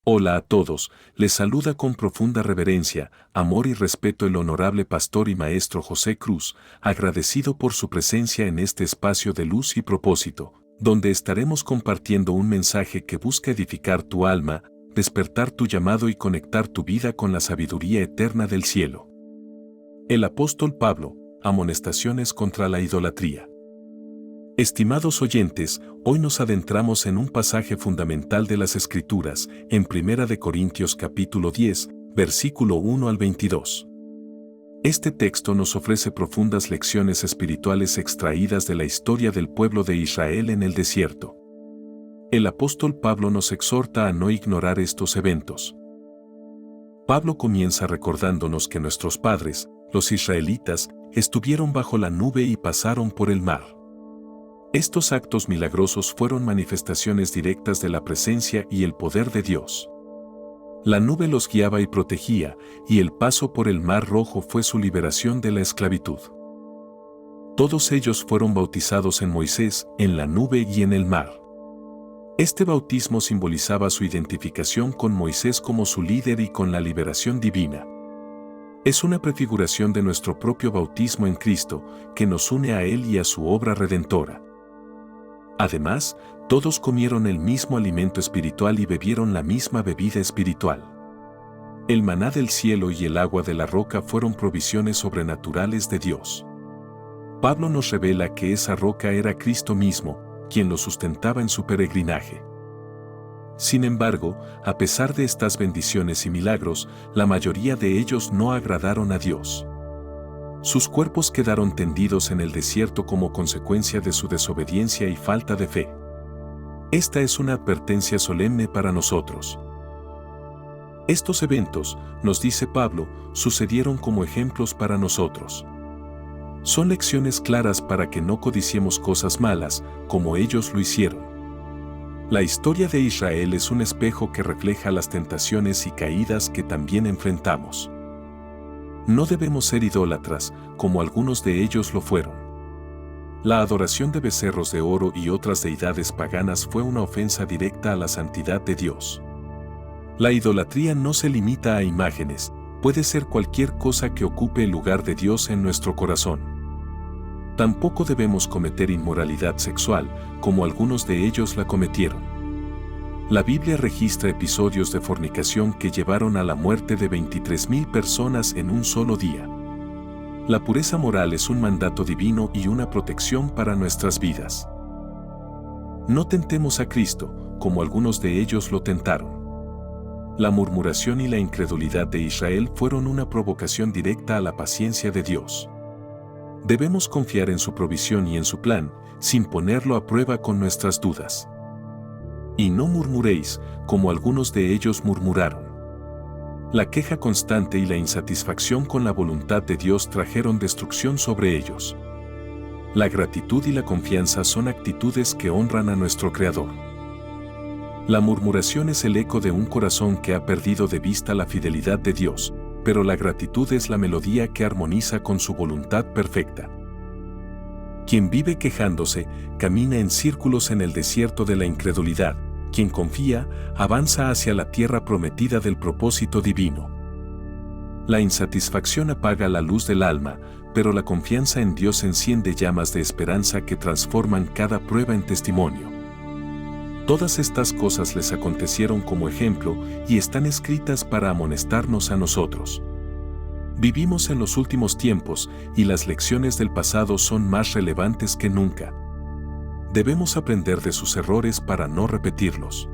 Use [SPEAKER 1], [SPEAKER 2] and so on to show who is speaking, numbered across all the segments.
[SPEAKER 1] Hola a todos, les saluda con profunda reverencia, amor y respeto el honorable pastor y maestro José Cruz, agradecido por su presencia en este espacio de luz y propósito, donde estaremos compartiendo un mensaje que busca edificar tu alma, despertar tu llamado y conectar tu vida con la sabiduría eterna del cielo. El apóstol Pablo, amonestaciones contra la idolatría. Estimados oyentes, hoy nos adentramos en un pasaje fundamental de las Escrituras, en 1 Corintios capítulo 10, versículo 1 al 22. Este texto nos ofrece profundas lecciones espirituales extraídas de la historia del pueblo de Israel en el desierto. El apóstol Pablo nos exhorta a no ignorar estos eventos. Pablo comienza recordándonos que nuestros padres, los israelitas, estuvieron bajo la nube y pasaron por el mar. Estos actos milagrosos fueron manifestaciones directas de la presencia y el poder de Dios. La nube los guiaba y protegía, y el paso por el Mar Rojo fue su liberación de la esclavitud. Todos ellos fueron bautizados en Moisés, en la nube y en el mar. Este bautismo simbolizaba su identificación con Moisés como su líder y con la liberación divina. Es una prefiguración de nuestro propio bautismo en Cristo, que nos une a Él y a su obra redentora. Además, todos comieron el mismo alimento espiritual y bebieron la misma bebida espiritual. El maná del cielo y el agua de la roca fueron provisiones sobrenaturales de Dios. Pablo nos revela que esa roca era Cristo mismo, quien los sustentaba en su peregrinaje. Sin embargo, a pesar de estas bendiciones y milagros, la mayoría de ellos no agradaron a Dios. Sus cuerpos quedaron tendidos en el desierto como consecuencia de su desobediencia y falta de fe. Esta es una advertencia solemne para nosotros. Estos eventos, nos dice Pablo, sucedieron como ejemplos para nosotros. Son lecciones claras para que no codiciemos cosas malas, como ellos lo hicieron. La historia de Israel es un espejo que refleja las tentaciones y caídas que también enfrentamos. No debemos ser idólatras, como algunos de ellos lo fueron. La adoración de becerros de oro y otras deidades paganas fue una ofensa directa a la santidad de Dios. La idolatría no se limita a imágenes, puede ser cualquier cosa que ocupe el lugar de Dios en nuestro corazón. Tampoco debemos cometer inmoralidad sexual, como algunos de ellos la cometieron. La Biblia registra episodios de fornicación que llevaron a la muerte de 23,000 personas en un solo día. La pureza moral es un mandato divino y una protección para nuestras vidas. No tentemos a Cristo, como algunos de ellos lo tentaron. La murmuración y la incredulidad de Israel fueron una provocación directa a la paciencia de Dios. Debemos confiar en su provisión y en su plan, sin ponerlo a prueba con nuestras dudas. Y no murmuréis, como algunos de ellos murmuraron. La queja constante y la insatisfacción con la voluntad de Dios trajeron destrucción sobre ellos. La gratitud y la confianza son actitudes que honran a nuestro Creador. La murmuración es el eco de un corazón que ha perdido de vista la fidelidad de Dios, pero la gratitud es la melodía que armoniza con su voluntad perfecta. Quien vive quejándose, camina en círculos en el desierto de la incredulidad. Quien confía, avanza hacia la tierra prometida del propósito divino. La insatisfacción apaga la luz del alma, pero la confianza en Dios enciende llamas de esperanza que transforman cada prueba en testimonio. Todas estas cosas les acontecieron como ejemplo y están escritas para amonestarnos a nosotros. Vivimos en los últimos tiempos y las lecciones del pasado son más relevantes que nunca. Debemos aprender de sus errores para no repetirlos.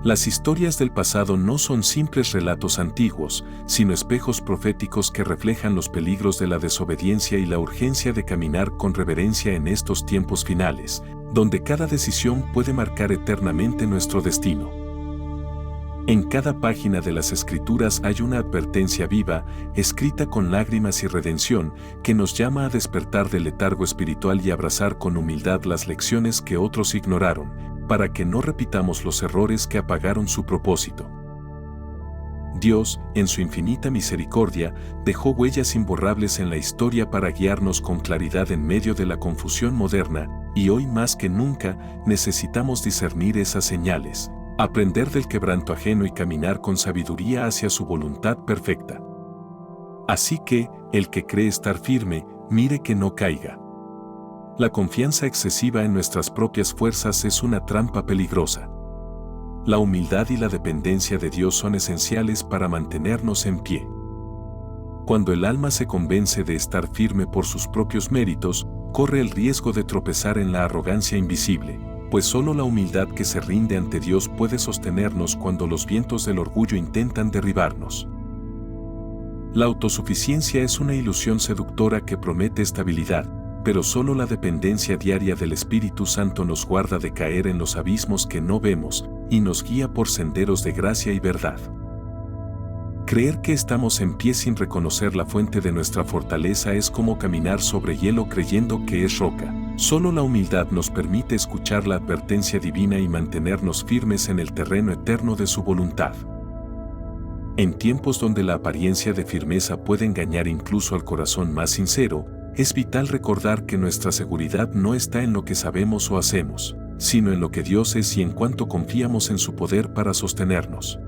[SPEAKER 1] Las historias del pasado no son simples relatos antiguos, sino espejos proféticos que reflejan los peligros de la desobediencia y la urgencia de caminar con reverencia en estos tiempos finales, donde cada decisión puede marcar eternamente nuestro destino. En cada página de las Escrituras hay una advertencia viva, escrita con lágrimas y redención, que nos llama a despertar del letargo espiritual y abrazar con humildad las lecciones que otros ignoraron, para que no repitamos los errores que apagaron su propósito. Dios, en su infinita misericordia, dejó huellas imborrables en la historia para guiarnos con claridad en medio de la confusión moderna, y hoy más que nunca necesitamos discernir esas señales, aprender del quebranto ajeno y caminar con sabiduría hacia su voluntad perfecta. Así que, el que cree estar firme, mire que no caiga. La confianza excesiva en nuestras propias fuerzas es una trampa peligrosa. La humildad y la dependencia de Dios son esenciales para mantenernos en pie. Cuando el alma se convence de estar firme por sus propios méritos, corre el riesgo de tropezar en la arrogancia invisible, pues solo la humildad que se rinde ante Dios puede sostenernos cuando los vientos del orgullo intentan derribarnos. La autosuficiencia es una ilusión seductora que promete estabilidad, pero solo la dependencia diaria del Espíritu Santo nos guarda de caer en los abismos que no vemos y nos guía por senderos de gracia y verdad. Creer que estamos en pie sin reconocer la fuente de nuestra fortaleza es como caminar sobre hielo creyendo que es roca. Solo la humildad nos permite escuchar la advertencia divina y mantenernos firmes en el terreno eterno de su voluntad. En tiempos donde la apariencia de firmeza puede engañar incluso al corazón más sincero, es vital recordar que nuestra seguridad no está en lo que sabemos o hacemos, sino en lo que Dios es y en cuanto confiamos en su poder para sostenernos.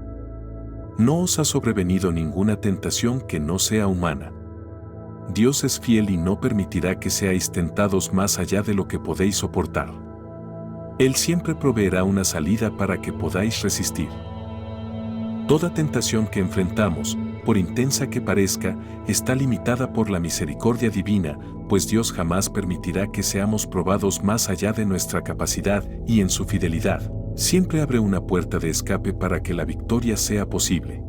[SPEAKER 1] No os ha sobrevenido ninguna tentación que no sea humana. Dios es fiel y no permitirá que seáis tentados más allá de lo que podéis soportar. Él siempre proveerá una salida para que podáis resistir. Toda tentación que enfrentamos, por intensa que parezca, está limitada por la misericordia divina, pues Dios jamás permitirá que seamos probados más allá de nuestra capacidad y en su fidelidad. Siempre abre una puerta de escape para que la victoria sea posible.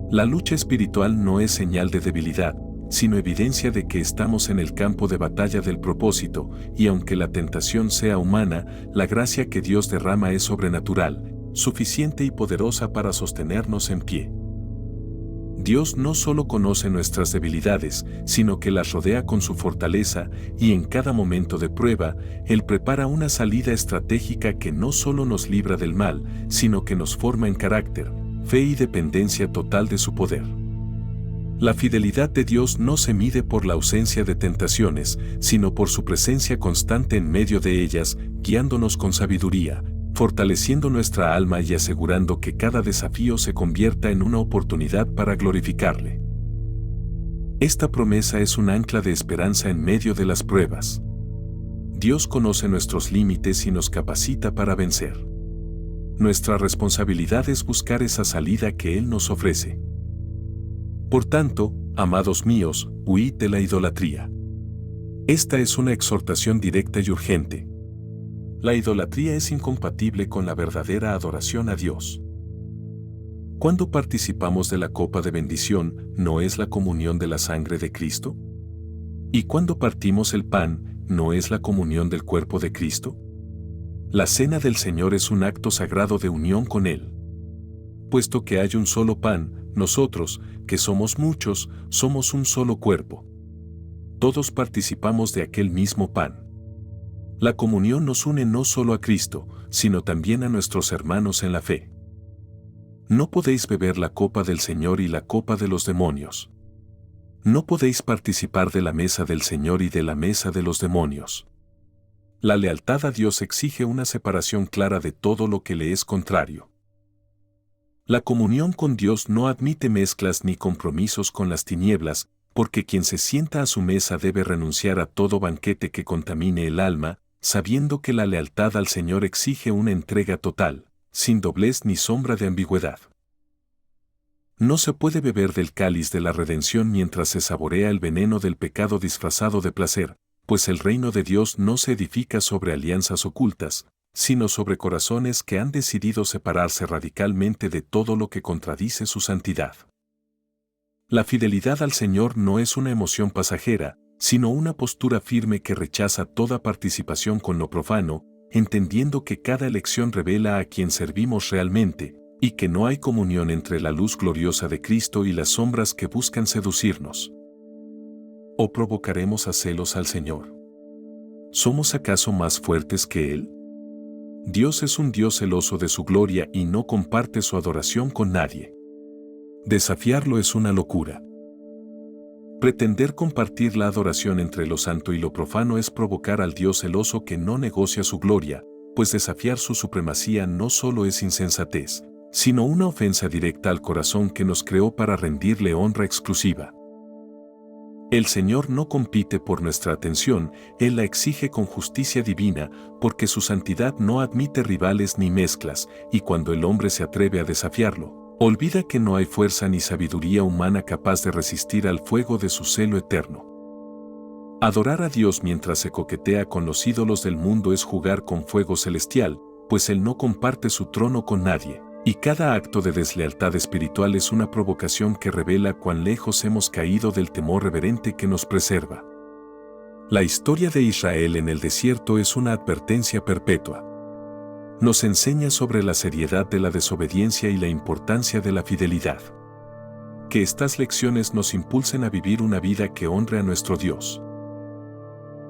[SPEAKER 1] La lucha espiritual no es señal de debilidad, sino evidencia de que estamos en el campo de batalla del propósito, y aunque la tentación sea humana, la gracia que Dios derrama es sobrenatural, suficiente y poderosa para sostenernos en pie. Dios no solo conoce nuestras debilidades, sino que las rodea con su fortaleza, y en cada momento de prueba, Él prepara una salida estratégica que no solo nos libra del mal, sino que nos forma en carácter, fe y dependencia total de su poder. La fidelidad de Dios no se mide por la ausencia de tentaciones, sino por su presencia constante en medio de ellas, guiándonos con sabiduría, fortaleciendo nuestra alma y asegurando que cada desafío se convierta en una oportunidad para glorificarle. Esta promesa es un ancla de esperanza en medio de las pruebas. Dios conoce nuestros límites y nos capacita para vencer. Nuestra responsabilidad es buscar esa salida que Él nos ofrece. Por tanto, amados míos, huid de la idolatría. Esta es una exhortación directa y urgente. La idolatría es incompatible con la verdadera adoración a Dios. Cuando participamos de la copa de bendición, ¿no es la comunión de la sangre de Cristo? ¿Y cuando partimos el pan, no es la comunión del cuerpo de Cristo? La cena del Señor es un acto sagrado de unión con Él. Puesto que hay un solo pan, nosotros, que somos muchos, somos un solo cuerpo. Todos participamos de aquel mismo pan. La comunión nos une no solo a Cristo, sino también a nuestros hermanos en la fe. No podéis beber la copa del Señor y la copa de los demonios. No podéis participar de la mesa del Señor y de la mesa de los demonios. La lealtad a Dios exige una separación clara de todo lo que le es contrario. La comunión con Dios no admite mezclas ni compromisos con las tinieblas, porque quien se sienta a su mesa debe renunciar a todo banquete que contamine el alma, sabiendo que la lealtad al Señor exige una entrega total, sin doblez ni sombra de ambigüedad. No se puede beber del cáliz de la redención mientras se saborea el veneno del pecado disfrazado de placer, pues el reino de Dios no se edifica sobre alianzas ocultas, sino sobre corazones que han decidido separarse radicalmente de todo lo que contradice su santidad. La fidelidad al Señor no es una emoción pasajera, sino una postura firme que rechaza toda participación con lo profano, entendiendo que cada elección revela a quien servimos realmente, y que no hay comunión entre la luz gloriosa de Cristo y las sombras que buscan seducirnos. ¿O provocaremos a celos al Señor? ¿Somos acaso más fuertes que Él? Dios es un Dios celoso de su gloria y no comparte su adoración con nadie. Desafiarlo es una locura. Pretender compartir la adoración entre lo santo y lo profano es provocar al Dios celoso que no negocia su gloria, pues desafiar su supremacía no solo es insensatez, sino una ofensa directa al corazón que nos creó para rendirle honra exclusiva. El Señor no compite por nuestra atención, Él la exige con justicia divina, porque su santidad no admite rivales ni mezclas, y cuando el hombre se atreve a desafiarlo, olvida que no hay fuerza ni sabiduría humana capaz de resistir al fuego de su celo eterno. Adorar a Dios mientras se coquetea con los ídolos del mundo es jugar con fuego celestial, pues Él no comparte su trono con nadie. Y cada acto de deslealtad espiritual es una provocación que revela cuán lejos hemos caído del temor reverente que nos preserva. La historia de Israel en el desierto es una advertencia perpetua. Nos enseña sobre la seriedad de la desobediencia y la importancia de la fidelidad. Que estas lecciones nos impulsen a vivir una vida que honre a nuestro Dios.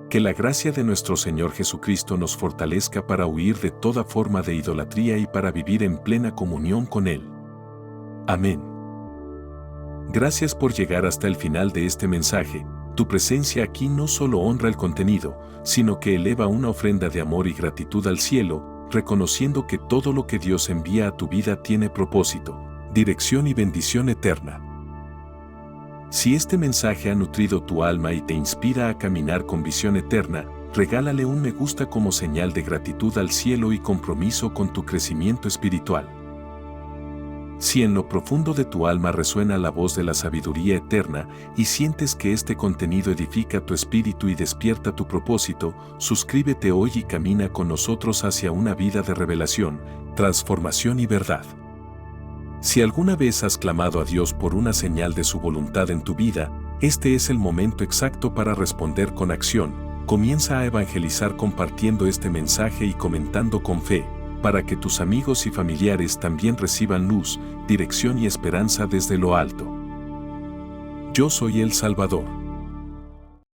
[SPEAKER 1] Que la gracia de nuestro Señor Jesucristo nos fortalezca para huir de toda forma de idolatría y para vivir en plena comunión con Él. Amén. Gracias por llegar hasta el final de este mensaje. Tu presencia aquí no solo honra el contenido, sino que eleva una ofrenda de amor y gratitud al cielo, reconociendo que todo lo que Dios envía a tu vida tiene propósito, dirección y bendición eterna. Si este mensaje ha nutrido tu alma y te inspira a caminar con visión eterna, regálale un me gusta como señal de gratitud al cielo y compromiso con tu crecimiento espiritual. Si en lo profundo de tu alma resuena la voz de la sabiduría eterna y sientes que este contenido edifica tu espíritu y despierta tu propósito, suscríbete hoy y camina con nosotros hacia una vida de revelación, transformación y verdad. Si alguna vez has clamado a Dios por una señal de su voluntad en tu vida, este es el momento exacto para responder con acción. Comienza a evangelizar compartiendo este mensaje y comentando con fe, para que tus amigos y familiares también reciban luz, dirección y esperanza desde lo alto. Yo soy el Salvador.